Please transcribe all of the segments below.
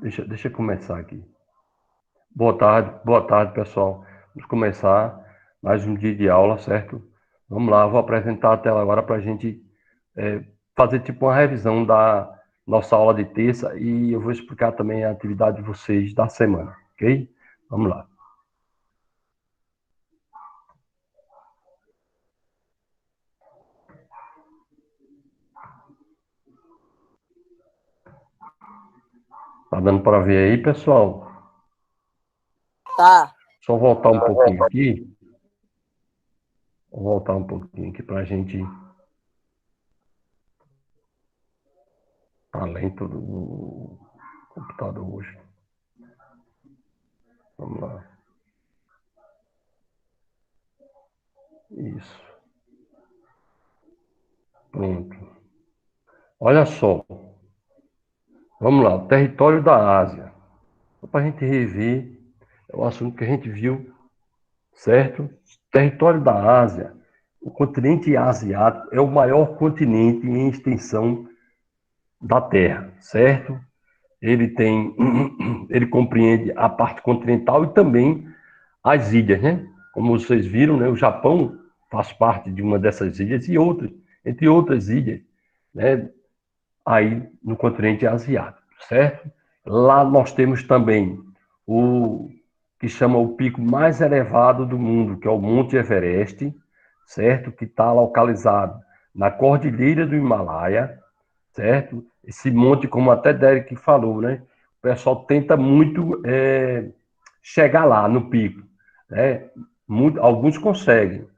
Deixa eu começar aqui. Boa tarde, pessoal. Vamos começar mais um dia de aula, certo? Vamos lá, vou apresentar a tela agora para a gente fazer tipo uma revisão da nossa aula de terça e eu vou explicar também a atividade de vocês da semana, ok? Vamos lá. Tá dando para ver aí, pessoal? Tá. Só voltar um pouquinho aqui. Vou voltar um pouquinho aqui para a gente... Tá lento do computador hoje. Vamos lá. Isso. Pronto. Olha só. Vamos lá. O território da Ásia. Só para a gente rever, é o assunto que a gente viu, certo? Território da Ásia. O continente asiático é o maior continente em extensão da Terra, certo? Ele compreende a parte continental e também as ilhas, né? Como vocês viram, né? O Japão faz parte de uma dessas ilhas e outras, entre outras ilhas, né? Aí no continente asiático, certo? Lá nós temos também o que chama o pico mais elevado do mundo, que é o Monte Everest, certo? Que está localizado na Cordilheira do Himalaia, certo? Esse monte, como até Derek falou, né? O pessoal tenta muito chegar lá no pico, né? Alguns conseguem.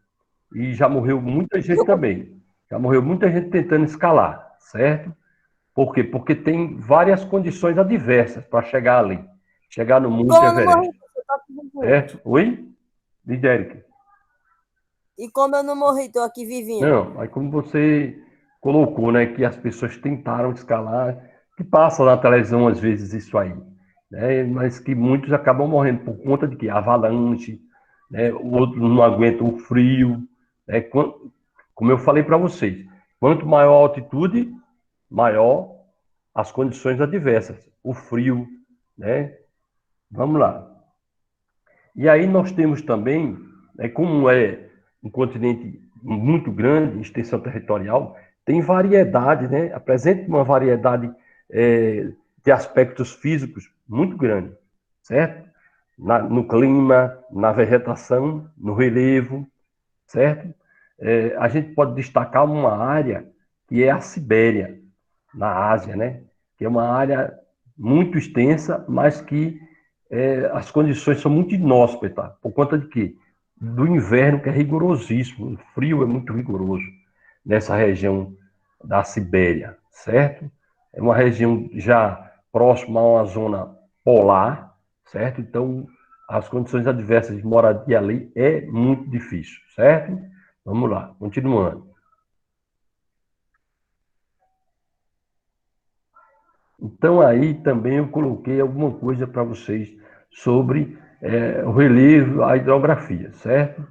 E já morreu muita gente também. Já morreu muita gente tentando escalar, certo? Por quê? Porque tem várias condições adversas para chegar ali. Chegar no E Monte como eu não morri, Everest, eu tô aqui vivinho. certo? Oi? Diz, Derek. E como eu não morri, tô aqui vivinho. Não, aí como você colocou, né, que as pessoas tentaram escalar, que passa na televisão às vezes isso aí, né, mas que muitos acabam morrendo por conta de que avalanche, né, o outro não aguenta o frio, né, como eu falei para vocês, quanto maior a altitude, maior as condições adversas, o frio, né, vamos lá. E aí nós temos também, né, como é um continente muito grande, em extensão territorial, tem variedade, né, apresenta uma variedade de aspectos físicos muito grande, certo? No clima, na vegetação, no relevo, certo? A gente pode destacar uma área que é a Sibéria, na Ásia, né? Que é uma área muito extensa, mas que as condições são muito inóspitas, por conta de quê? Do inverno, que é rigorosíssimo, o frio é muito rigoroso nessa região da Sibéria, certo? É uma região já próxima a uma zona polar, certo? Então, as condições adversas de moradia ali é muito difícil, certo? Vamos lá, continuando. Então, aí também eu coloquei alguma coisa para vocês sobre o relevo, a hidrografia, certo?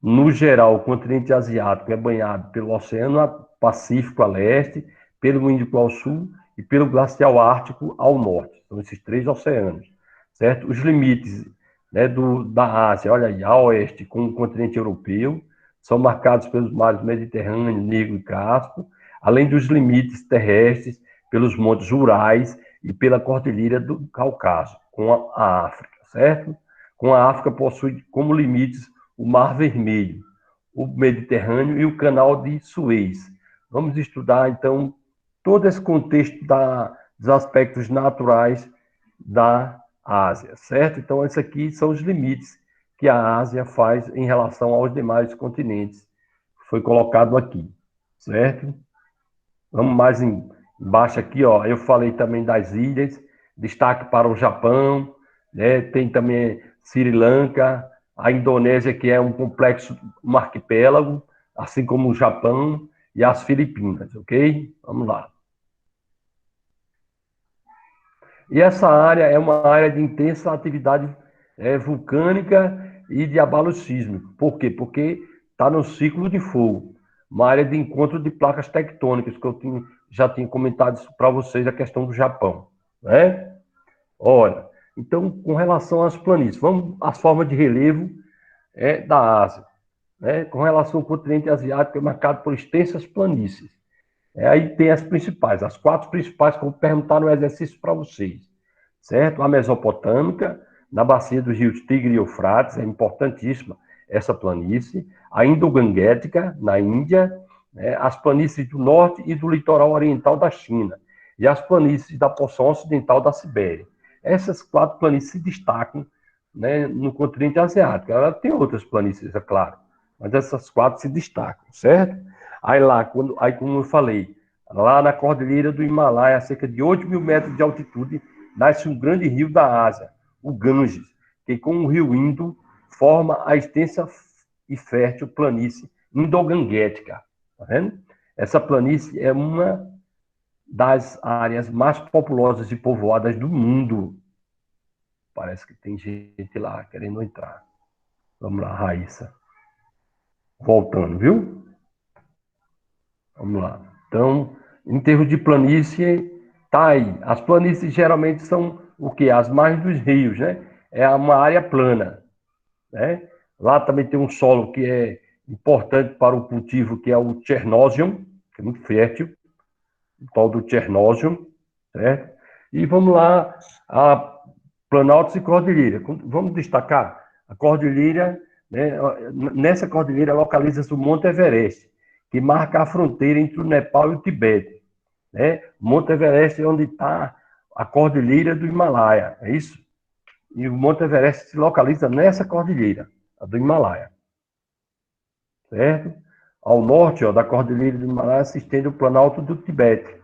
No geral, o continente asiático é banhado pelo Oceano Pacífico a leste, pelo Índico ao sul e pelo Glacial Ártico ao norte. São esses três oceanos, certo? Os limites, né, da Ásia, olha aí, a oeste, com o continente europeu, são marcados pelos mares Mediterrâneo, Negro e Cáspio, além dos limites terrestres pelos montes Urais e pela Cordilheira do Cáucaso, com a África, certo? Com a África possui como limites o Mar Vermelho, o Mediterrâneo e o Canal de Suez. Vamos estudar, então, todo esse contexto dos aspectos naturais da Ásia, certo? Então, esses aqui são os limites que a Ásia faz em relação aos demais continentes. Foi colocado aqui, certo? Vamos mais embaixo aqui, ó. Eu falei também das ilhas, destaque para o Japão, né? Tem também Sri Lanka, a Indonésia, que é um complexo, um arquipélago, assim como o Japão e as Filipinas, ok? Vamos lá. E essa área é uma área de intensa atividade vulcânica e de abalo sísmico. Por quê? Porque está no ciclo de fogo, uma área de encontro de placas tectônicas, que já tinha comentado para vocês, a questão do Japão, né? Olha, então, com relação às planícies, vamos às formas de relevo da Ásia, né? Com relação ao continente asiático, é marcado por extensas planícies. Aí tem as principais, as 4 principais, como perguntaram no exercício para vocês, certo? A Mesopotâmica, na bacia dos rios Tigre e Eufrates, é importantíssima essa planície. A Indo-Ganguética, na Índia, né? As planícies do norte e do litoral oriental da China, e as planícies da porção ocidental da Sibéria. Essas 4 planícies se destacam, né, no continente asiático. Ela tem outras planícies, é claro, mas essas 4 se destacam, certo? Aí, como eu falei, lá na Cordilheira do Himalaia, a cerca de 8 mil metros de altitude, nasce um grande rio da Ásia, o Ganges, que com o rio Indo forma a extensa e fértil planície Indo-Ganguética. Tá vendo? Essa planície é uma das áreas mais populosas e povoadas do mundo. Parece que tem gente lá querendo entrar. Vamos lá, Raíssa. Voltando, viu? Vamos lá. Então, em termos de planície, tá aí. As planícies geralmente são o quê? As margens dos rios, né? É uma área plana, né? Lá também tem um solo que é importante para o cultivo, que é o Chernósium, que é muito fértil, o tal do Chernósium, certo? E vamos lá, a Planaltos e Cordilheira. Vamos destacar a Cordilheira, né? Nessa cordilheira localiza-se o Monte Everest, que marca a fronteira entre o Nepal e o Tibete, né? O Monte Everest é onde está a Cordilheira do Himalaia, é isso? E o Monte Everest se localiza nessa cordilheira, a do Himalaia, certo? Ao norte, ó, da Cordilheira do Himalaia se estende o Planalto do Tibete.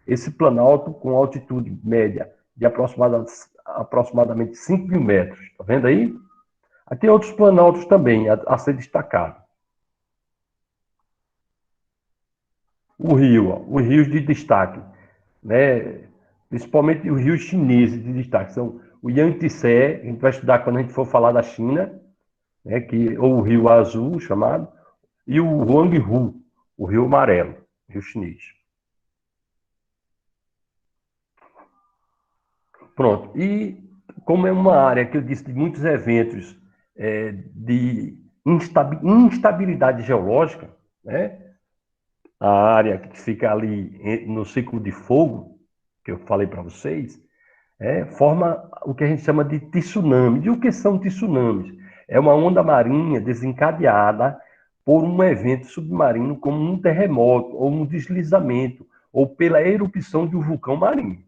Esse planalto com altitude média de aproximadamente 5 mil metros. Está vendo aí? Aí tem outros planaltos também a ser destacado. O rio, ó, os rios de destaque, né? Principalmente os rios chineses de destaque, são o Yangtze, a gente vai estudar quando a gente for falar da China, né? Ou o Rio Azul, chamado, e o Huanghe, o Rio Amarelo, rio chinês. Pronto. E como é uma área que eu disse de muitos eventos de instabilidade geológica, né? A área que fica ali no ciclo de fogo, que eu falei para vocês, forma o que a gente chama de tsunami. E o que são tsunamis? É uma onda marinha desencadeada por um evento submarino, como um terremoto, ou um deslizamento, ou pela erupção de um vulcão marinho.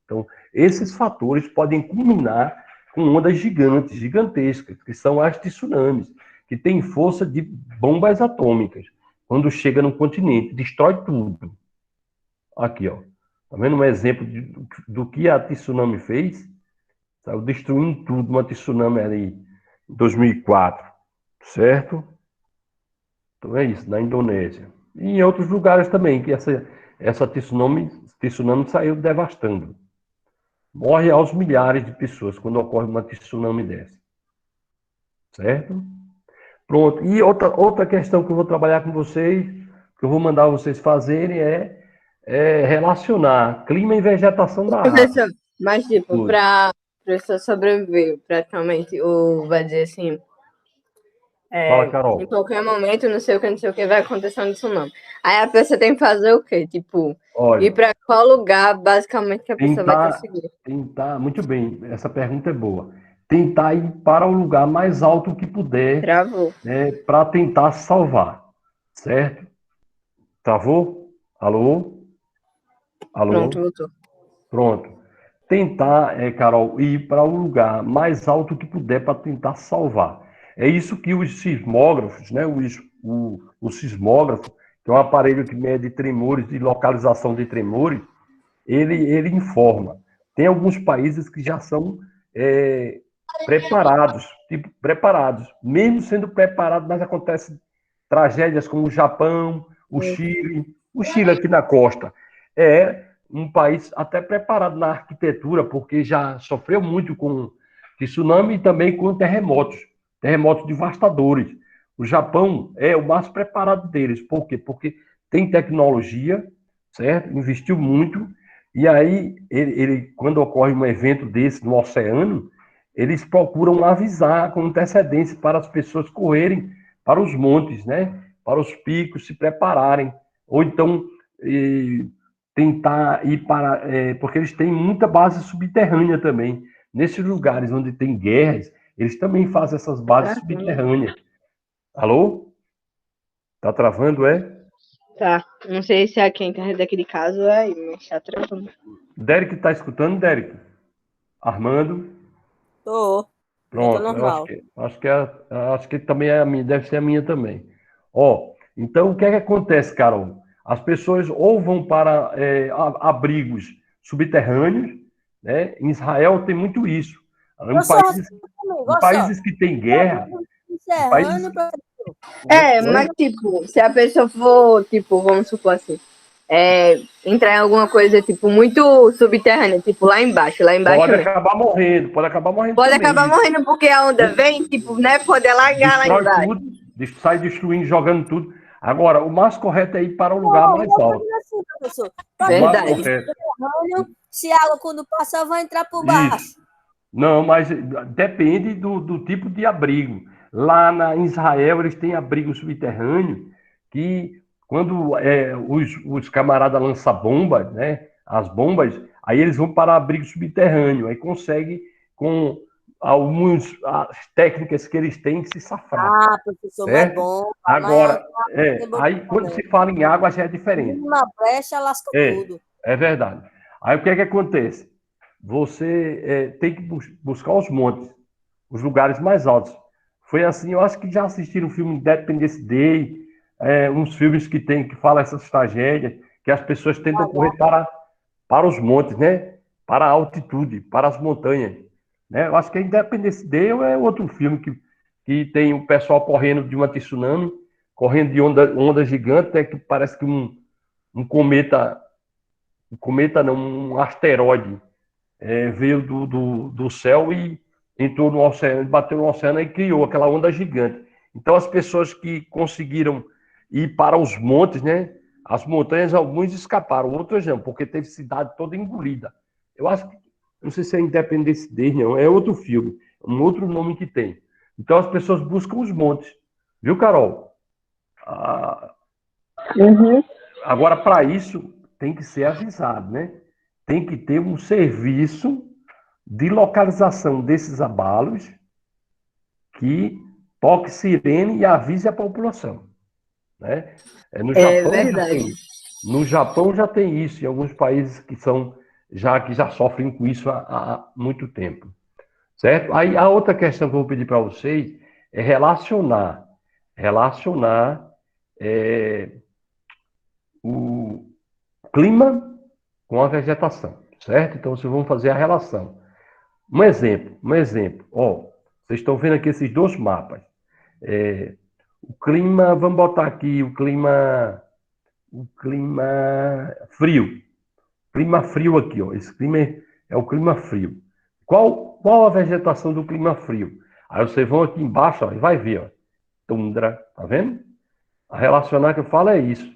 Então, esses fatores podem culminar com ondas gigantes, gigantescas, que são as tsunamis, que têm força de bombas atômicas. Quando chega no continente, destrói tudo. Aqui, ó. Tá vendo um exemplo do que a tsunami fez? Saiu destruindo tudo, uma tsunami ali em 2004, certo? Então é isso, na Indonésia. E em outros lugares também, que essa tsunami saiu devastando. Morre aos milhares de pessoas quando ocorre uma tsunami dessa. Certo? Pronto. E outra questão que eu vou trabalhar com vocês, que eu vou mandar vocês fazerem, é relacionar clima e vegetação da área. Professor, mas tipo, para pessoa sobreviver praticamente, ou vai dizer assim, Fala, Carol. em qualquer momento, não sei o que, vai acontecer um tsunami. Aí a pessoa tem que fazer o quê? Tipo, Olha, ir para qual lugar, basicamente, que a pessoa vai conseguir? Muito bem, essa pergunta é boa. Tentar ir para o lugar mais alto que puder, Travou. né, para tentar salvar, certo? Travou? Alô? Alô? Pronto, voltou. Pronto. Tentar, Carol, ir para o lugar mais alto que puder para tentar salvar. É isso que os sismógrafos, né, o sismógrafo, que é um aparelho que mede tremores e localização de tremores, ele informa. Tem alguns países que já são preparados, mesmo sendo preparados, mas acontecem tragédias como o Japão, o Chile aqui na costa. É um país até preparado na arquitetura, porque já sofreu muito com tsunami e também com terremotos devastadores. O Japão é o mais preparado deles. Por quê? Porque tem tecnologia, certo? Investiu muito E aí, quando ocorre um evento desse no oceano, eles procuram avisar com antecedência para as pessoas correrem para os montes, né? Para os picos, se prepararem. Ou então, tentar ir para... porque eles têm muita base subterrânea também. Nesses lugares onde tem guerras, eles também fazem essas bases subterrâneas. Alô? Tá travando, é? Tá. Não sei se é quem tá daquele caso aí, mas tá travando. Derek, tá escutando, Derek? Armando? Tô. Já tô Pronto, eu normal. acho que também é a minha, deve ser a minha também. Ó, então o que é que acontece, Carol? As pessoas ou vão para abrigos subterrâneos, né? Em Israel tem muito isso. Eu sou assim comigo, Em olha só. países que tem guerra, em países, Encerrando, professor. Mas tipo, se a pessoa for, tipo, vamos supor assim, entrar em alguma coisa, tipo, muito subterrânea, tipo, lá embaixo pode mesmo. acabar morrendo, Pode também. acabar morrendo porque a onda vem, tipo, né, pode alagar lá Destrói embaixo. tudo, sai destruindo, jogando tudo. Agora, o mais correto é ir para o lugar Não, mais eu tô alto. dizendo assim, professor. O Pra que mais Verdade. correto. subterrâneo, se a água quando passar vai entrar por baixo? Isso. Não, mas depende do tipo de abrigo. Lá em Israel, eles têm abrigo subterrâneo que, quando os camaradas lançam bombas, né, as bombas, aí eles vão para abrigo subterrâneo, aí conseguem, com as técnicas que eles têm, se safar, Ah, professor, mas certo? bom. Mas Agora, aí quando se também. fala em água já é diferente. Mínima brecha lasca tudo. É verdade. Aí o que é que acontece? Você tem que buscar os montes, os lugares mais altos. Foi assim, eu acho que já assistiram o filme Independence Day, uns filmes que falam essas tragédias, que as pessoas tentam correr para os montes, né? Para a altitude, para as montanhas. Né? Eu acho que Independence Day é outro filme que tem o pessoal correndo de uma tsunami, correndo de onda gigante, né? Que parece que um cometa não, um asteroide veio do céu e entrou no oceano, bateu no oceano e criou aquela onda gigante. Então, as pessoas que conseguiram ir para os montes, né? As montanhas, alguns escaparam, outros não, porque teve cidade toda engolida. Eu acho que, não sei se é Independence Day, não, é outro filme, um outro nome que tem. Então, as pessoas buscam os montes. Viu, Carol? Agora, para isso, tem que ser avisado, né? Tem que ter um serviço de localização desses abalos que toque sirene e avise a população, né? No É Japão já verdade. tem. No Japão já tem isso, em alguns países que já sofrem com isso há muito tempo, certo? Aí a outra questão que eu vou pedir para vocês é relacionar o clima com a vegetação, certo? Então vocês vão fazer a relação. Um exemplo. Ó, vocês estão vendo aqui esses dois mapas. O clima, vamos botar aqui o clima frio. Clima frio aqui, ó. Esse clima é o clima frio. Qual a vegetação do clima frio? Aí vocês vão aqui embaixo, ó, e vai ver, ó. Tundra, tá vendo? A relacionar que eu falo é isso.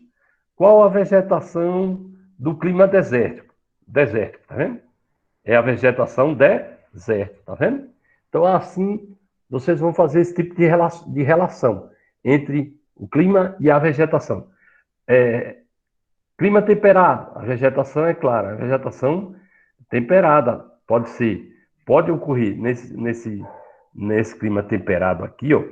Qual a vegetação do clima desértico? Desértico, tá vendo? É a vegetação deserto, tá vendo? Então, assim, vocês vão fazer esse tipo de relação entre o clima e a vegetação. Clima temperado, a vegetação é clara, a vegetação temperada pode ocorrer nesse clima temperado aqui, ó,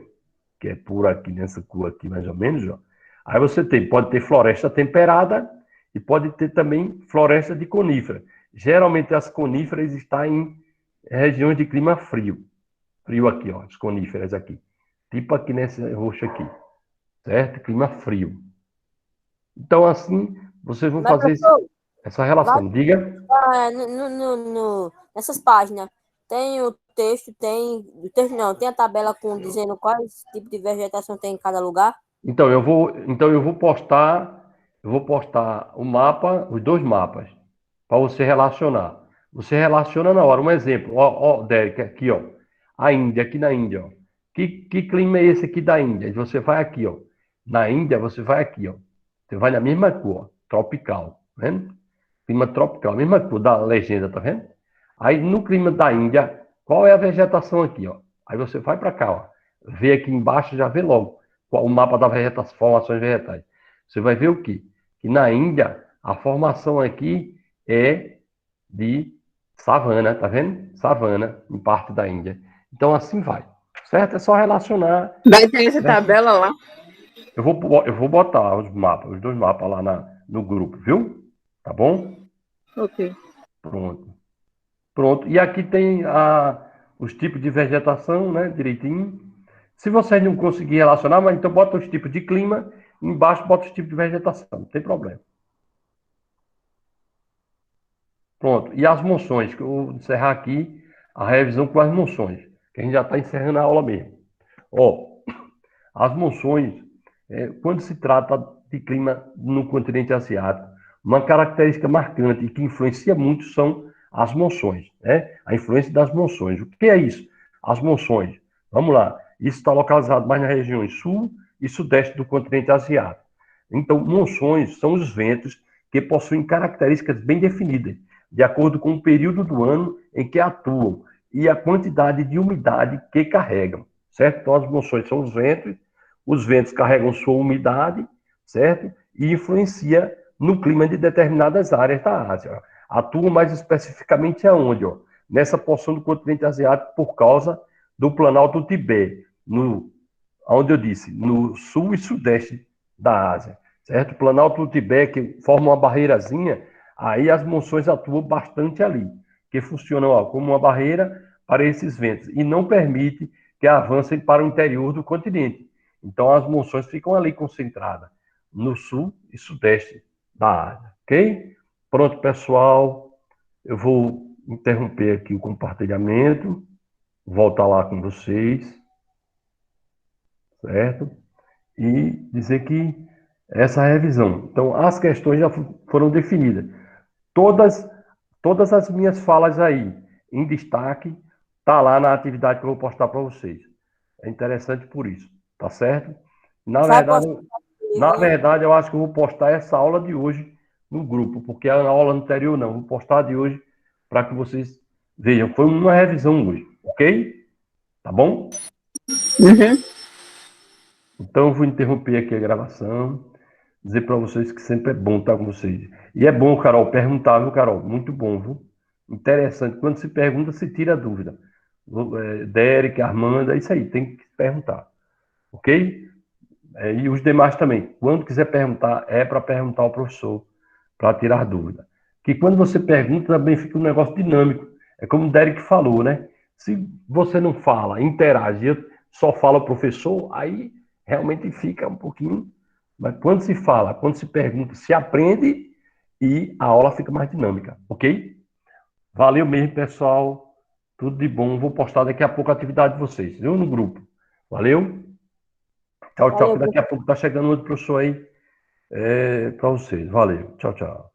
que é por aqui, nessa cor aqui mais ou menos, ó. Aí você pode ter floresta temperada e pode ter também floresta de conífera. Geralmente as coníferas estão em regiões de clima frio. Frio aqui, ó, as coníferas aqui. Tipo aqui nesse roxo aqui, certo? Clima frio. Então, assim, vocês vão Mas, fazer professor, essa lá relação. Diga. nessas páginas, tem o texto, tem. O texto não, tem a tabela com dizendo quais tipos de vegetação tem em cada lugar. Então eu vou postar o mapa, os dois mapas, para você relacionar. Você relaciona na hora. Um exemplo, ó, Derek, aqui, ó. A Índia, aqui na Índia, ó. Que clima é esse aqui da Índia? E você vai aqui, ó. Na Índia, você vai aqui, ó. Você vai na mesma cor, tropical, né? Clima tropical, a mesma coisa da legenda, tá vendo? Aí no clima da Índia, qual é a vegetação aqui, ó? Aí você vai para cá, ó. Vê aqui embaixo, já vê logo qual o mapa da vegetação, formações vegetais. Você vai ver o quê? Que na Índia, a formação aqui é de savana, tá vendo? Savana, em parte da Índia. Então assim vai, certo? É só relacionar. Vai ter essa Certo? tabela lá? Eu vou botar os mapas, os dois mapas lá no grupo, viu? Tá bom? Ok. Pronto. Pronto. E aqui tem os tipos de vegetação, né? Direitinho. Se vocês não conseguirem relacionar, mas então bota os tipos de clima, embaixo bota os tipos de vegetação, não tem problema. Pronto. E as monções, que eu vou encerrar aqui a revisão com as monções, que a gente já está encerrando a aula mesmo. Ó, as monções, quando se trata de clima no continente asiático, uma característica marcante e que influencia muito são as monções, né? A influência das monções. O que é isso? As monções. Vamos lá. Isso está localizado mais nas regiões sul e sudeste do continente asiático. Então, monções são os ventos que possuem características bem definidas, de acordo com o período do ano em que atuam e a quantidade de umidade que carregam, certo? Então, as monções são os ventos carregam sua umidade, certo? E influencia no clima de determinadas áreas da Ásia. Atuam mais especificamente aonde? Ó? Nessa porção do continente asiático por causa do Planalto do Tibete, onde eu disse, no sul e sudeste da Ásia, certo? O Planalto do Tibete, que forma uma barreirazinha, aí as monções atuam bastante ali, que funcionam ó, como uma barreira para esses ventos e não permite que avancem para o interior do continente. Então, as monções ficam ali concentradas, no sul e sudeste da Ásia, ok? Pronto, pessoal, eu vou interromper aqui o compartilhamento, voltar lá com vocês, certo? E dizer que essa revisão. Então, as questões já foram definidas. Todas as minhas falas aí, em destaque, tá lá na atividade que eu vou postar para vocês. É interessante por isso, tá certo? Na Vai verdade, postar na livrinho. verdade, eu acho que eu vou postar essa aula de hoje no grupo, porque a aula anterior não. Vou postar a de hoje para que vocês vejam. Foi uma revisão hoje, ok? Tá bom? Uhum. Então, eu vou interromper aqui a gravação, dizer para vocês que sempre é bom estar com vocês. E é bom, Carol, perguntar, viu, Carol? Muito bom, viu? Interessante. Quando se pergunta, se tira a dúvida. Derek, Armanda, é isso aí, tem que perguntar. Ok? E os demais também. Quando quiser perguntar, é para perguntar ao professor, para tirar dúvida. Que quando você pergunta, também fica um negócio dinâmico. É como o Derek falou, né? Se você não fala, interage, só fala o professor, aí realmente fica um pouquinho. Mas quando se fala, quando se pergunta, se aprende e a aula fica mais dinâmica, ok? Valeu mesmo, pessoal. Tudo de bom. Vou postar daqui a pouco a atividade de vocês, viu? No grupo. Valeu? Tchau, tchau, Valeu, que daqui a pouco tá chegando outro professor aí para vocês. Valeu. Tchau, tchau.